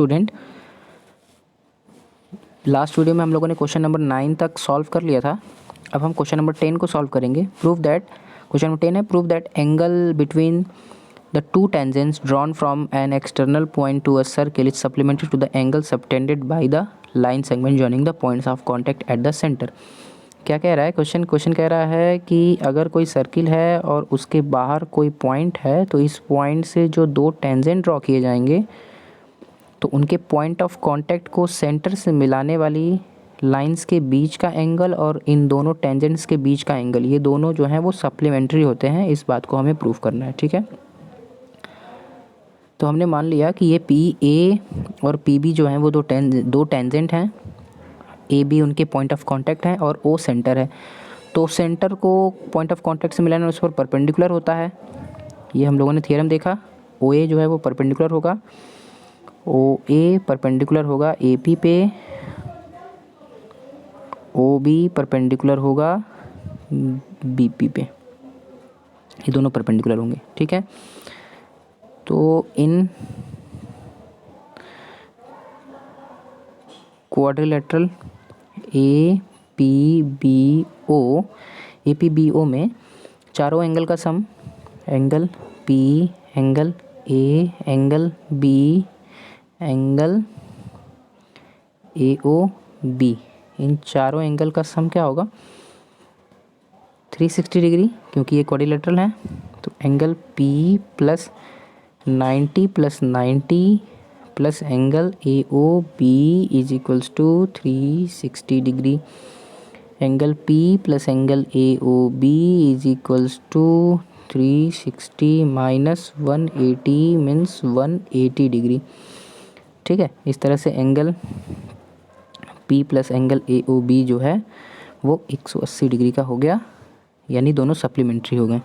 Student, last video में हम लोगों ने क्वेश्चन नंबर 9 तक सॉल्व कर लिया था। अब हम क्वेश्चन नंबर 10 को सॉल्व करेंगे। प्रूव दैट, क्वेश्चन नंबर 10 है, prove that angle between the two tangents drawn from an external point to a circle is supplementary to the angle subtended by the line segment joining the points of contact at the centre. क्या कह रहा है question कह रहा है कि अगर कोई सर्किल है और उसके बाहर कोई पॉइंट है तो इस पॉइंट से जो दो टेंजेंट ड्रॉ किए जाएंगे तो उनके पॉइंट ऑफ कांटेक्ट को सेंटर से मिलाने वाली लाइंस के बीच का एंगल और इन दोनों टेंजेंट्स के बीच का एंगल, ये दोनों जो हैं वो सप्लीमेंट्री होते हैं। इस बात को हमें प्रूव करना है, ठीक है। तो हमने मान लिया कि ये पी ए और पी बी जो हैं वो दो टेंजेंट हैं। ए बी उनके पॉइंट ऑफ कांटेक्ट हैं और ओ सेंटर है। तो सेंटर को पॉइंट ऑफ कांटेक्ट से मिलाना उस पर परपेंडिकुलर होता है। ये हम लोगों ने थ्योरम देखा। ओ ए जो है वो परपेंडिकुलर होगा, ओ ए परपेंडिकुलर होगा ए पी पे, ओ बी परपेंडिकुलर होगा बी पी पे, ये दोनों परपेंडिकुलर होंगे, ठीक है। तो इन quadrilateral A P B O में चारों एंगल का sum, angle P, angle A, angle B, angle A O B, इन चारों एंगल का सम क्या होगा 360 डिग्री, क्योंकि ये क्वाड्रिलेटरल है। तो angle P plus 90 plus 90 plus angle A O B is equals to 360 degree. Angle P plus angle A O B is equals to 360 minus 180 means 180 degree, ठीक है। इस तरह से angle P plus angle A O B जो है वो 180 degree का हो गया, यानी दोनों सप्लीमेंट्री हो गए,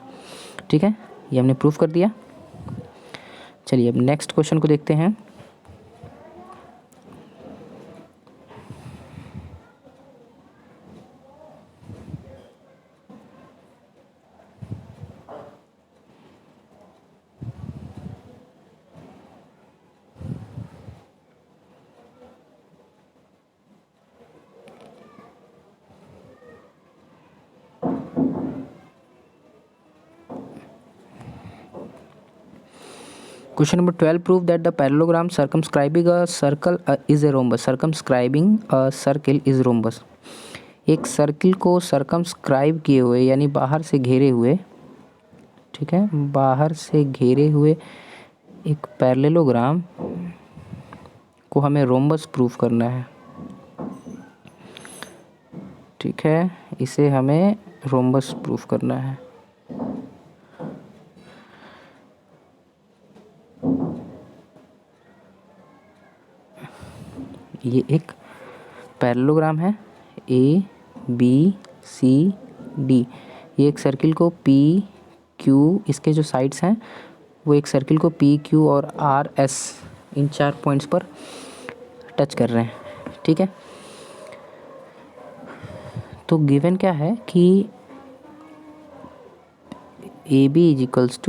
ठीक है। ये हमने प्रूफ कर दिया। चलिए अब नेक्स्ट क्वेश्चन को देखते हैं। Question number 12, prove that the parallelogram circumscribing a circle is a rhombus. Circumscribing a circle is rhombus. एक सर्किल को सर्कमस्क्राइब किए हुए यानी बाहर से घेरे हुए, ठीक है, बाहर से घेरे हुए एक पैरेललोग्राम को हमें रोम्बस प्रूफ करना है, ठीक है। इसे हमें रोम्बस प्रूफ करना है। ये एक पैरेललोग्राम है ए बी सी डी। ये एक सर्किल को पी क्यू, इसके जो साइड्स हैं वो एक सर्किल को पी क्यू और आर एस इन 4 पॉइंट्स पर टच कर रहे हैं, ठीक है। तो गिवन क्या है कि A B is equals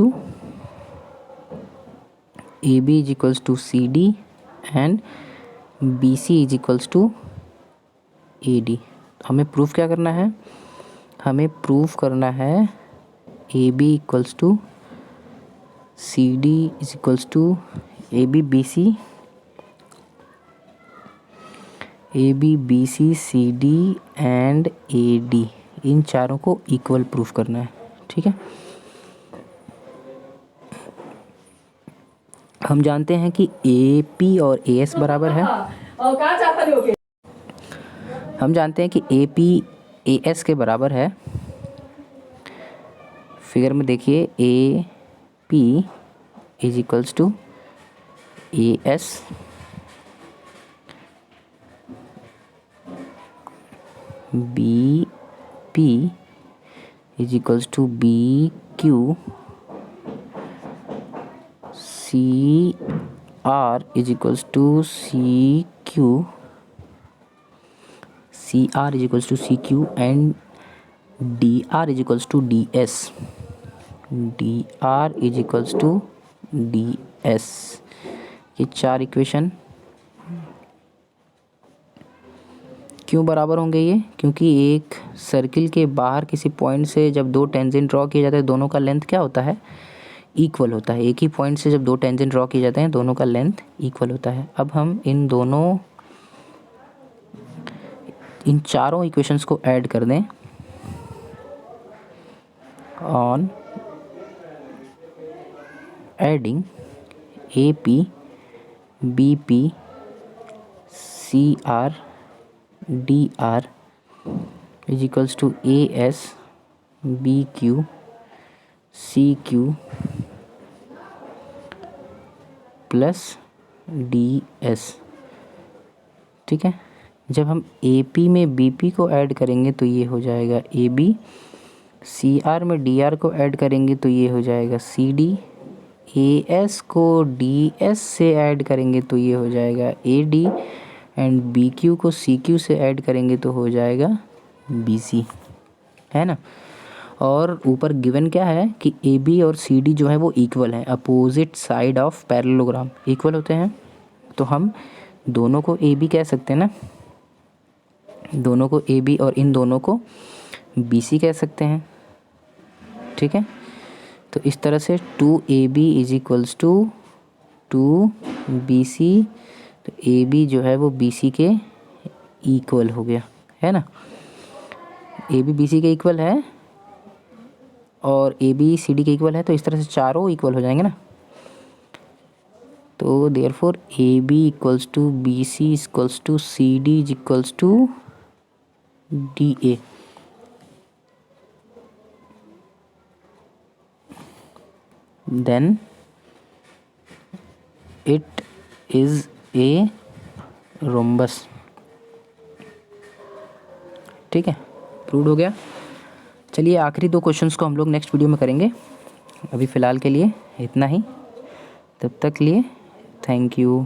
to C D and B C is equals to A D. हमें प्रूफ क्या करना है, हमें प्रूफ करना है A B equals to C D is equals to A B B C C D and A D, इन चारों को इक्वल प्रूफ करना है, ठीक है। हम जानते हैं कि ए पी और ए एस बराबर है। हम जानते हैं कि ए पी ए एस के बराबर है। फिगर में देखिए A P is equals to A S, B P is equals to B Q, C R is equals to C Q, C R is equals to C Q and D R is equals to D S, D R is equals to D S. ये 4 equation क्यों बराबर होंगे ये? क्योंकि एक circle के बाहर किसी पॉइंट से जब दो टेंजेंट ड्रॉ किए जाते हैं दोनों का लेंथ क्या होता है? इक्वल होता है। एक ही पॉइंट से जब दो टेंजेंट ड्रॉ किए जाते हैं दोनों का लेंथ इक्वल होता है। अब हम इन चारों इक्वेशंस को ऐड कर दें। On adding AP BP CR DR is equals to AS BQ CQ plus DS। ठीक है, जब हम AP में BP को ऐड करेंगे तो ये हो जाएगा AB, CR में DR को ऐड करेंगे तो ये हो जाएगा CD, AS को DS से ऐड करेंगे तो ये हो जाएगा AD एंड BQ को CQ से ऐड करेंगे तो हो जाएगा BC, है ना। और ऊपर गिवन क्या है कि AB और CD जो है वो इक्वल है, opposite side of parallelogram equal होते हैं। तो हम दोनों को AB कह सकते हैं ना, दोनों को AB और इन दोनों को BC कह सकते हैं। ठीक है, तो इस तरह से 2AB is equals to 2BC, तो AB जो है वो BC के इक्वल हो गया, है ना। AB BC के इक्वल है और AB CD के इक्वल है, तो इस तरह से चारों इक्वल हो जाएंगे ना। तो therefore AB equals to BC equals to CD is equals to DA। Then it is a rhombus. ठीक है, प्रूव हो गया। चलिए आखिरी दो क्वेश्चंस को हम लोग नेक्स्ट वीडियो में करेंगे। अभी फ़िलहाल के लिए इतना ही, तब तक लिए थैंक यू।